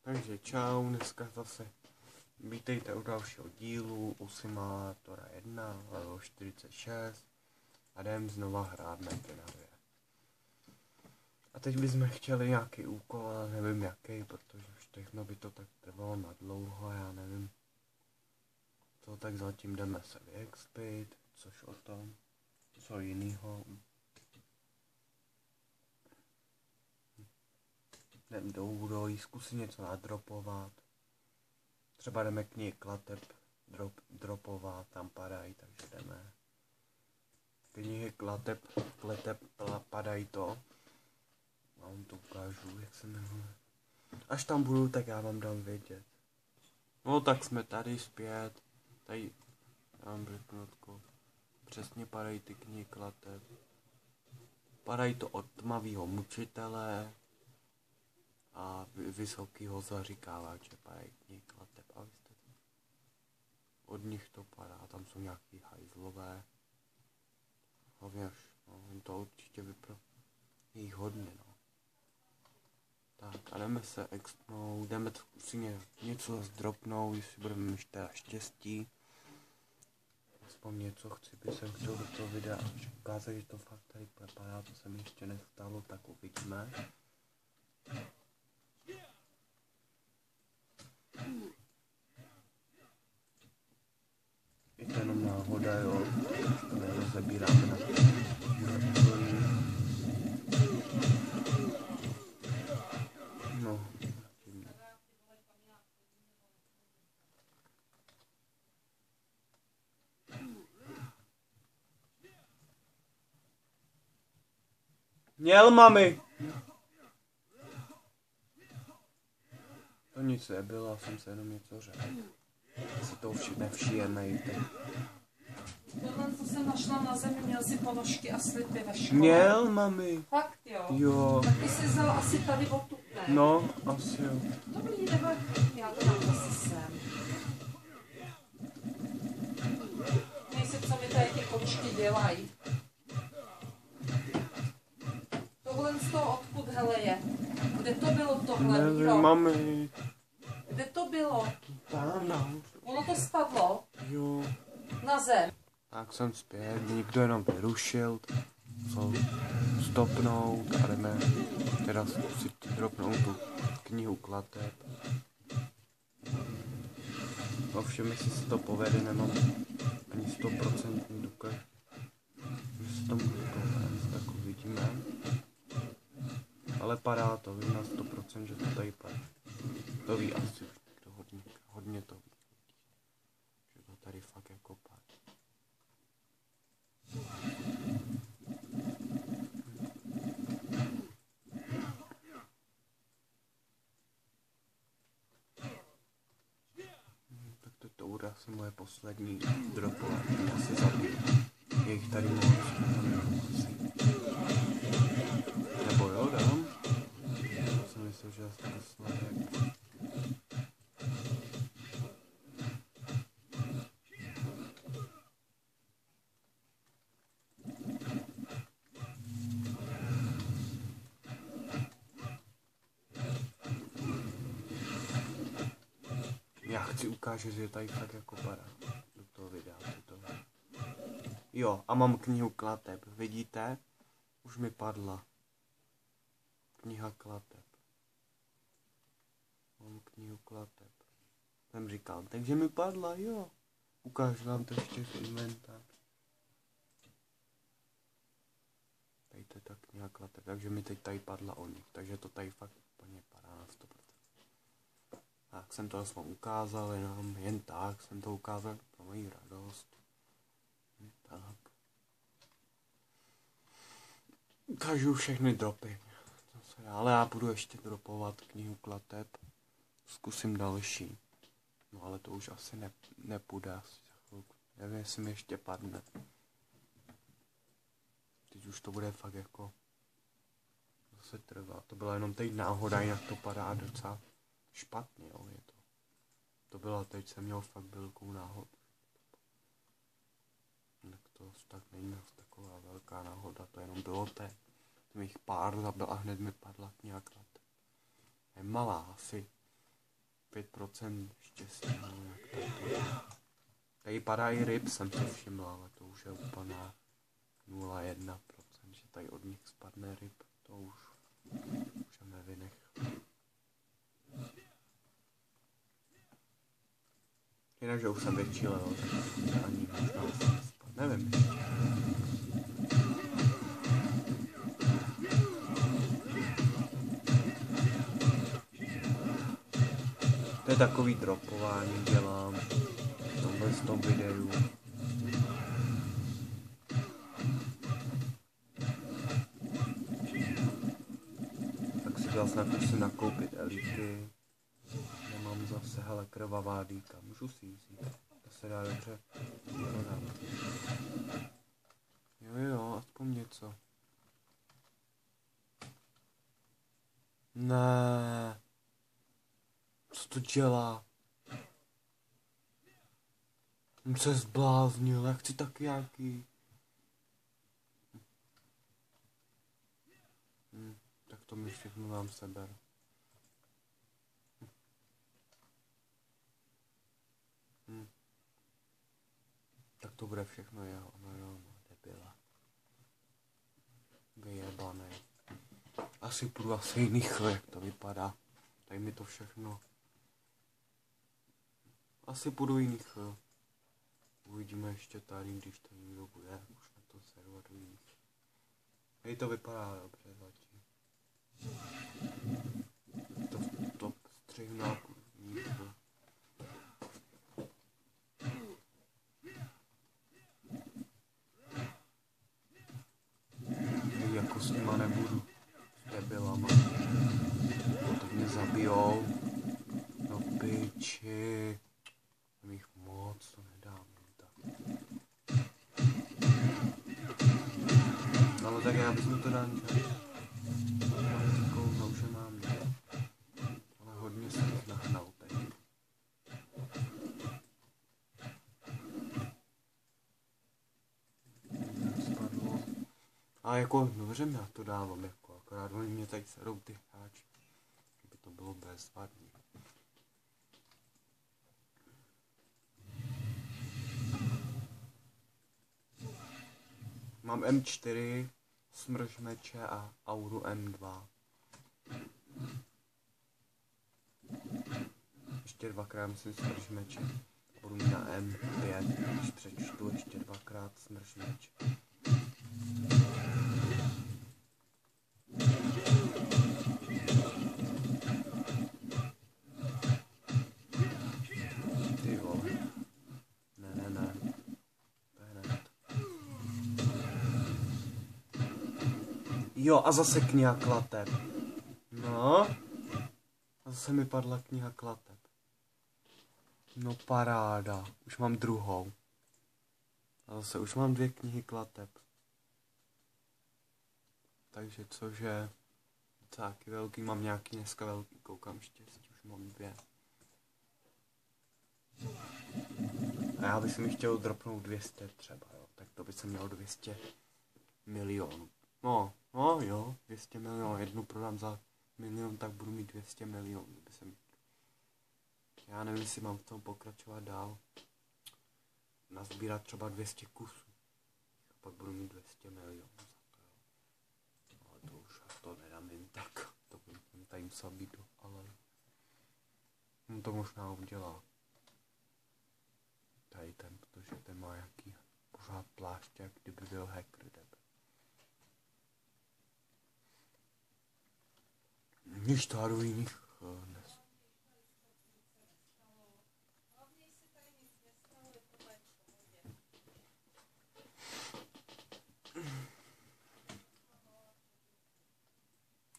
Takže čau, dneska zase vítejte u dalšího dílu u Simulátora 1, level 46 a jdem znova hrát na 2. A teď bychom chtěli nějaký úkol, ale nevím jaký, protože už všechno by to tak trvalo na dlouho, já nevím. To tak zatím jdeme se vyexpit, což o tom, co jinýho. Jdem do údolí, zkusím něco nadropovat. Třeba jdeme knihy klateb dropovat, tam padají, takže jdeme. Knihy kleteb padají to. Já vám to ukážu, jak se jmenuje. Až tam budu, tak já vám dám vědět. No tak jsme tady zpět. Tady, já vám řeknu, přesně padají ty knihy klateb. Padají to od tmavého mučitele a vysokýho zaříkávače padají knihy klateb. A od nich to padá, tam jsou nějaký hajzlové. Hlavně až, no, to určitě vypro. Je jich hodně, no. Tak a jdeme se expnout, jdeme zkusit něco zdropnout, jestli budeme mít teda štěstí. Aspoň něco bych chtěl do toho videa ukázat, že to fakt tady vypadá, to se mi ještě nestalo, tak uvidíme. Je to jenom náhoda, jo, to nerozebíráme na no. Měl, mami! To nic nebylo, jsem se jenom něco řekl. Si to už nevšíjemejte. Tohle, co jsem našla na zemi, měl si ponožky a slipy ve škole. Měl, mami. Fakt, jo? Jo. Tak ty jsi vzal asi tady odtud, ne? No, asi jo. Dobrý, nebo já to dám zase sem. Měj si, co mi tady ty kočky dělají. Tohle z toho odkud, hele, je? Kde to bylo tohle, Nevím, Míro? mami. Kde to bylo? Tam, no. Ono to spadlo? Jo. Na zem. Tak jsem zpět, někdo jenom vyrušil. Co? Stopnout a jdeme teda zkusit dropnout tu knihu klateb. Ovšem, jestli se to povede, nemám ani 100% důkaz, že se to může povést, tak uvidíme. Ale padá to, vím na 100%, že to tady padá. To ví asi to hodně to ví. Že to tady fakt jako padá. Tak to bude asi moje poslední dropování, já si zabiju. Je jich tady moc, nebo jo, dám? Já jsem myslel, že asi to snadě. Já chci ukázat, že tady tak jako padá do toho videa. Jo, a mám knihu klateb, vidíte? Už mi padla. Kniha klateb. Mám knihu klateb. Jsem říkal, takže mi padla, jo. Ukážu vám to ještě v inventáři. Tady to je ta kniha klateb, takže mi teď tady padla o nich, takže to tady fakt úplně padá na 100%. Tak jsem to aspoň ukázal, jen tak jsem to ukázal pro moji radost. Tak. Ukážu všechny dropy. Ale já budu ještě dropovat knihu klateb. Zkusím další. No ale to už asi nepůjde asi za chvilku. Nevím, jestli mi ještě padne. Teď už to bude fakt jako zase trvá. To byla jenom teď náhoda, jinak to padá docela špatně, jo, je to. To byla, teď jsem měl fakt velkou náhodu. Tak to tak není taková velká náhoda, to jenom bylo mých pár zabil a hned mi padla kniha klateb. Je malá asi 5% štěstí, no, jak tak. Tady padá i ryb, jsem si všiml, ale to už je úplně 0,1%, že tady od nich spadne ryb, to už nevynech. Jinak, že už jsem větší level, tak ani možná spad, nevím. To je takový dropování, dělám v tom videu. Tak si vlastně musím nakoupit elity. Nemám zase, hele, krvavá dýka, můžu si ji vzít. To se dá dobře prodat. Jo, aspoň něco. Ne. Co to dělá? On se zbláznil, já chci taky nějaký. Tak to mi všechno vám seber. Tak to bude všechno jeho, no, debila. Vyjebanej. Asi půjdu asi jiný chl, jak to vypadá. Tady mi to všechno. Asi půjdu jiný chl. Uvidíme ještě tady, když to někdo bude, už na to serveru jiných. Hej, to vypadá dobře zatím. To střihnu na jiný chl. Jako s nima nebudu. S debilama. Teď mě zabijou. No piči. Mám jich moc, to nedám. Ale tak já vezmu to danče. Kouznou, že mám. Ale hodně se jich nahnal teď. Spadlo. A jako dobře já to dávám, jako akorát oni mě tady serou ty hráči. Kdyby to bylo bezvadný. Mám M4, smrš meče a auru M2. Ještě dvakrát musím smrš meče. Budu mít na M5, když přečtu ještě dvakrát smrš meče. Ty vole. Ne. To je ne. Jo, a zase kniha klateb. No. A zase mi padla kniha klateb. No paráda. Už mám druhou. A zase už mám 2 knihy klateb. Takže cože... Taky velký, mám nějaký dneska velký, koukám štěstí, už mám 2. A já bych si mi chtěl dropnout 200 třeba, jo. Tak to by se mělo 200 milionů. No jo, 200 milionů, jednu prodám za 1 milion, tak budu mít 200 milionů. Já nevím, jestli mám v tom pokračovat dál. Nazbírat třeba 200 kusů. A pak budu mít 200 milionů za to, jo. Ale to už to nedám jen tak. To bych tady musel být, ale... On to možná udělá. Tady ten, protože ten má jaký pořád plášť, jak kdyby byl hacker, Níž to jdu jiných dnes.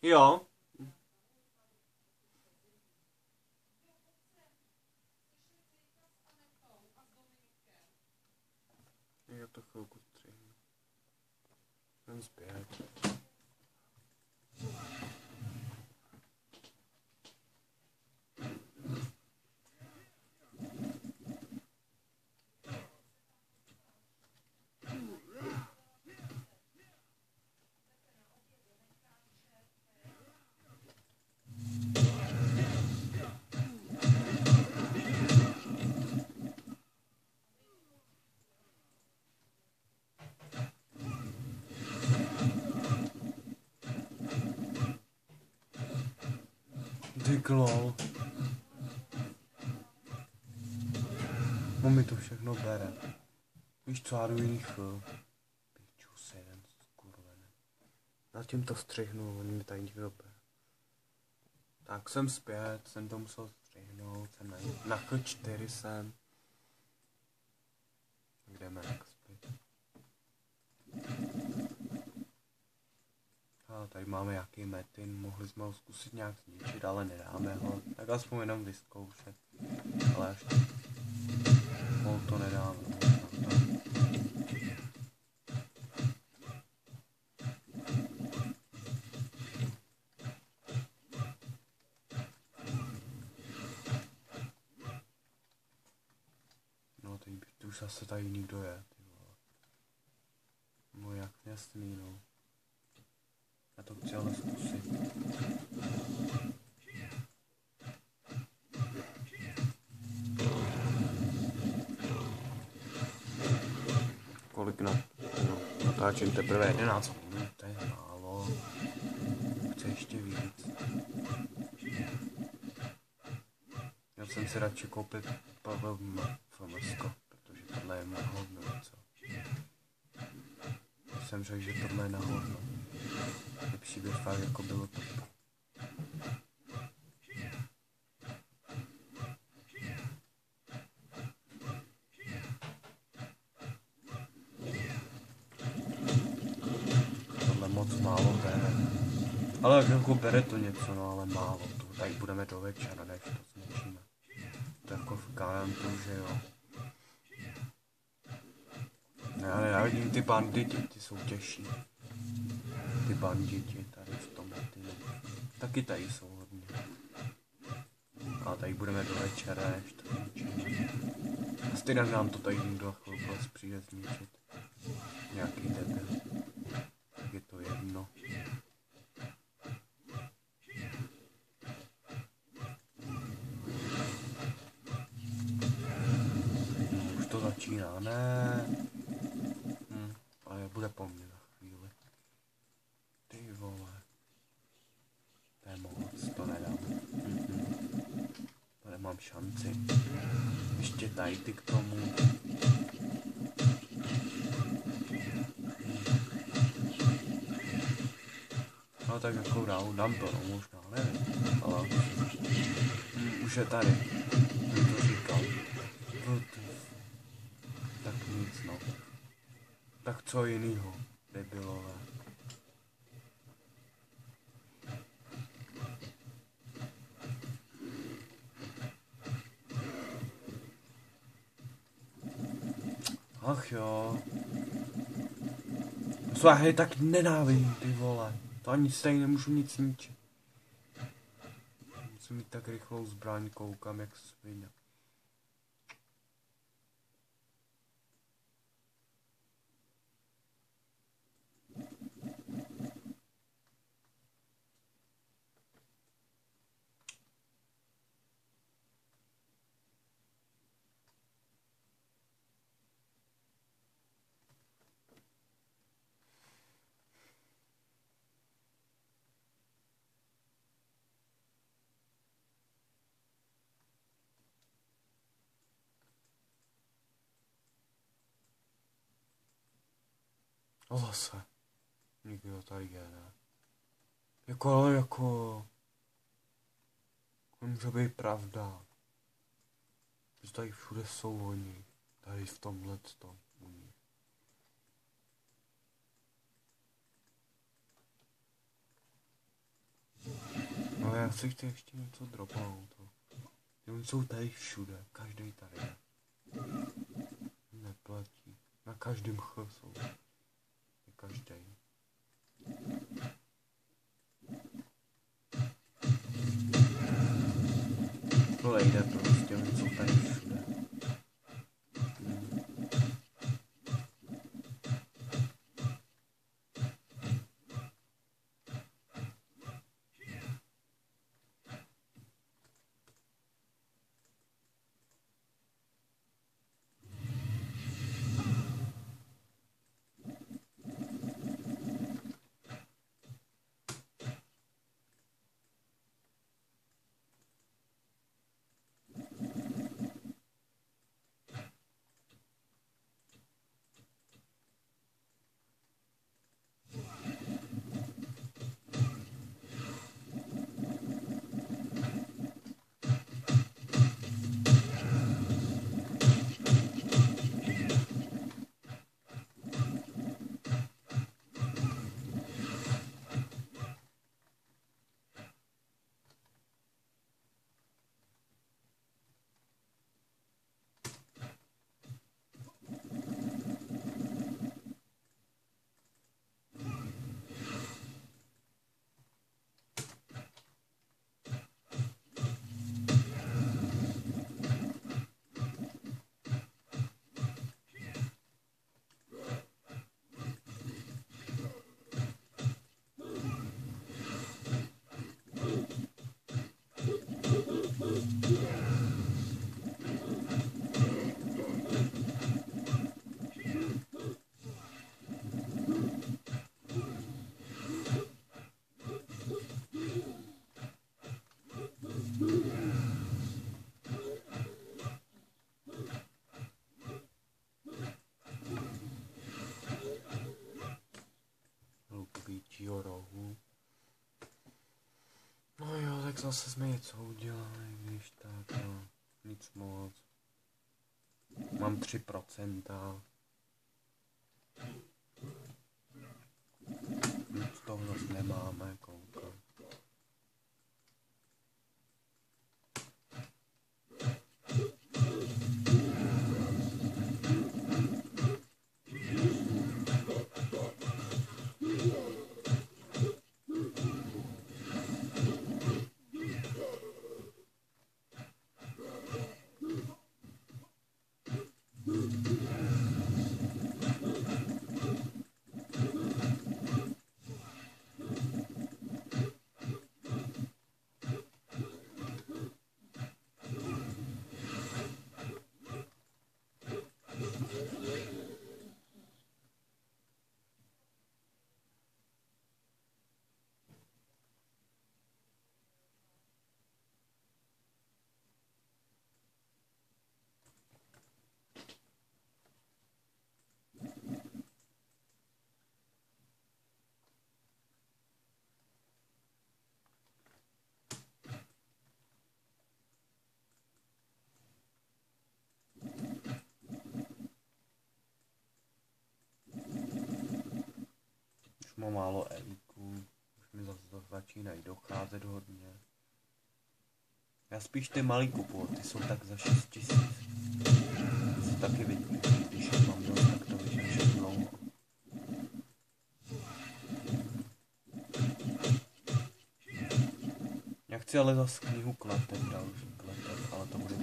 Jo. Já to chvilku střihnu. Jsem zpět. Ty lol. No mi to všechno bere. Víš co, já jdu jiný chvíl. Piču se jeden skurvený. Zatím to střihnu, oni mi tady nikdo bere. Tak jsem zpět, jsem to musel střihnout, jsem na K4 jsem. Kde Max zpět? A tady máme jaký metin, mohli jsme ho zkusit nějak zničit, ale nedáme ho. Tak aspoň jenom vyzkoušet. Ale až to nedáme. No teď už zase tady nikdo je, ty vole. No jak jasný, no. Já to chci ale zkusit. Kolik natáčím teprve 11 minut, to je málo. Chci ještě víc. Já jsem si radši koupit FMSko, protože tohle je na hodno něco. Jsem řekl, že tohle je na hodno. Lepší by fakt jako bylo to. Tohle moc málo bere. Ale jako bere to něco, no ale málo. To tady budeme do večera, než to zničíme. To jako v garantu, že jo. Já nenávidím ty banditi, ty jsou těžší. Ty banditi tady v tomhle týmu. Taky tady jsou hodně. A tady budeme do večera, než to zničíme. A stejně nám to tady někdo chvilku přijde zničit. Nějaký debil. Tak je to jedno. Už to začíná, ne? Ale bude po mně za chvíli. Ty vole. To je moc, to nedám. To nemám šanci. Ještě tady ty k tomu. No tak jako dám to, no možná, nevím. Ale už je tady. Jsem to říkal. Tak nic, no. Tak co jinýho, debilové. Ach jo. Co já je tak nenávidím, ty vole. To ani stejně nemůžu nic ničit. Musím mít tak rychlou zbraň, koukám jak svině. A zase. Nikdo tady je, ne? Ale jako... Může být pravda. Že tady všude jsou oni. Tady v tomhletom. Ale já si chci ještě něco dropnout. Oni jsou tady všude. Každý tady je. Neplatí. Na každém jsou. Každý. To nejde prostě, oni jsou tady všude. zase jsme něco udělali, když tak, no, nic moc. Mám 3%. Nic toho zase nemáme, koukám. Mám málo elíků, už mi zase začínají docházet hodně. Já spíš ty malý kupuju, ty jsou tak za 6 000. Ty se taky vidí, když je mám dost, tak to vyřeším dlouho. Já chci ale zase knihu klateb, další klateb, ale to bude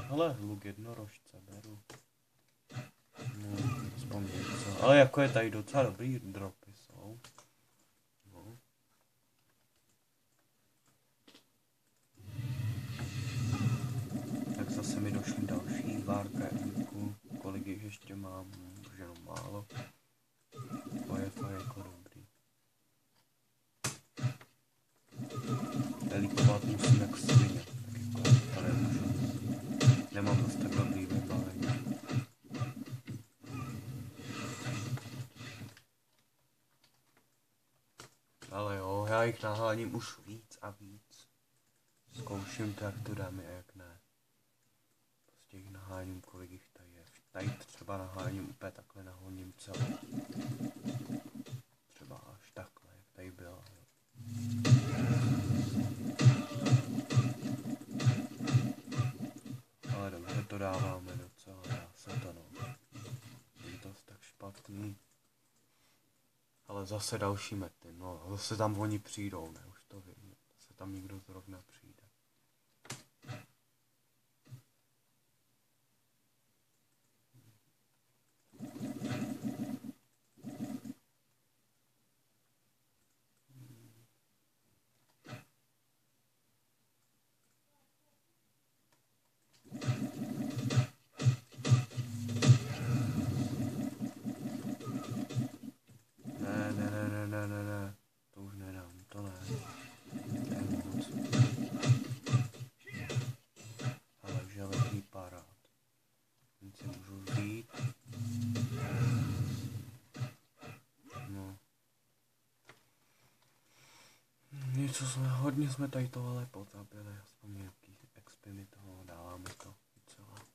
ale luk jednorožce beru. No, aspoň něco. Ale jako je tady docela dobrý dropy jsou. No. Tak zase mi došly další várka elíku. Kolik jich ještě mám? Už jenom málo. To je fakt jako dobrý. Elíkovat musím jak svině. Tak jako, ale nemůžu. Nemám dost tak dobrý vybavení. Ale jo, já jich naháním už víc a víc. Zkouším to, jak to dáme a jak ne. Prostě jich naháním, kolik jich tady je. Tady třeba naháním úplně takhle nahoním celé. Třeba až takhle, jak tady byla. Ale dobře to dáváme docela, dá se to no. Není to tak špatný. Ale zase další mety, no zase tam oni přijdou, ne, už to vím. Zase tam někdo zrovna přijde. Ne, to už nedám, to ne. To je moc. Ale železný parád. Ten si můžu vzít. No. Něco hodně jsme tady tohle pozabili, aspoň nějaký expy mi toho, dáváme to docela.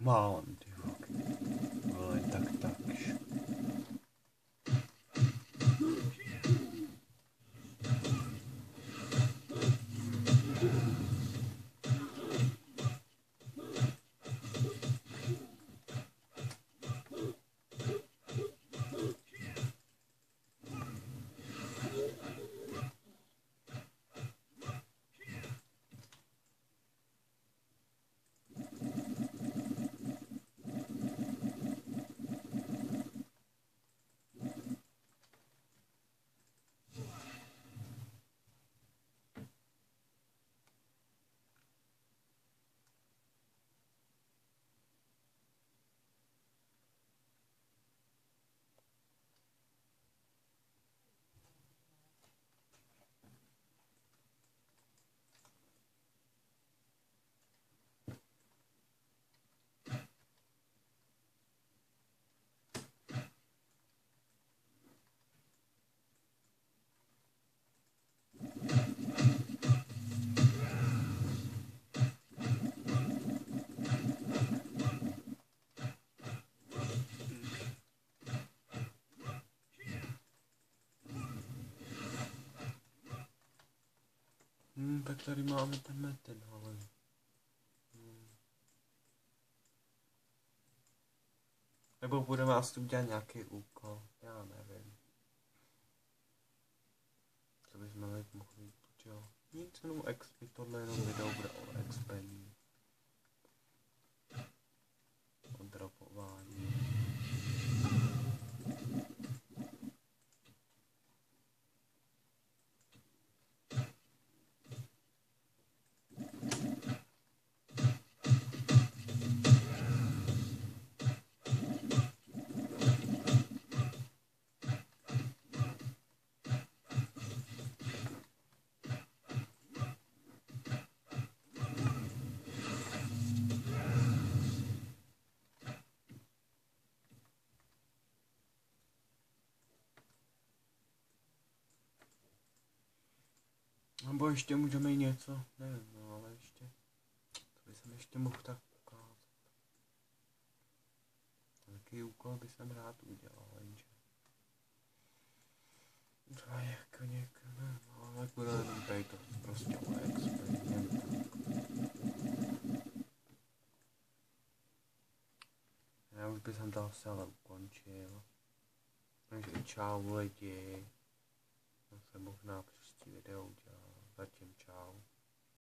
Mám, ty vole, takž. Tak tady máme ten meten, ale... Nebo budeme asi udělat nějaký úkol, já nevím. Co bychom mohli udělat? Nic, jenom XP, tohle jenom video bude o XP. O dropování. Nebo ještě můžeme i něco, nevím, no ale ještě, to by jsem ještě mohl tak ukázat. Taký úkol by jsem rád udělal, jenže. To je jako někdo, no ale bude jenom tady to prostě o experiment. Já už bych to asi ale ukončil. Takže čau lidi. Já se možná příští video udělal. Zatím čau.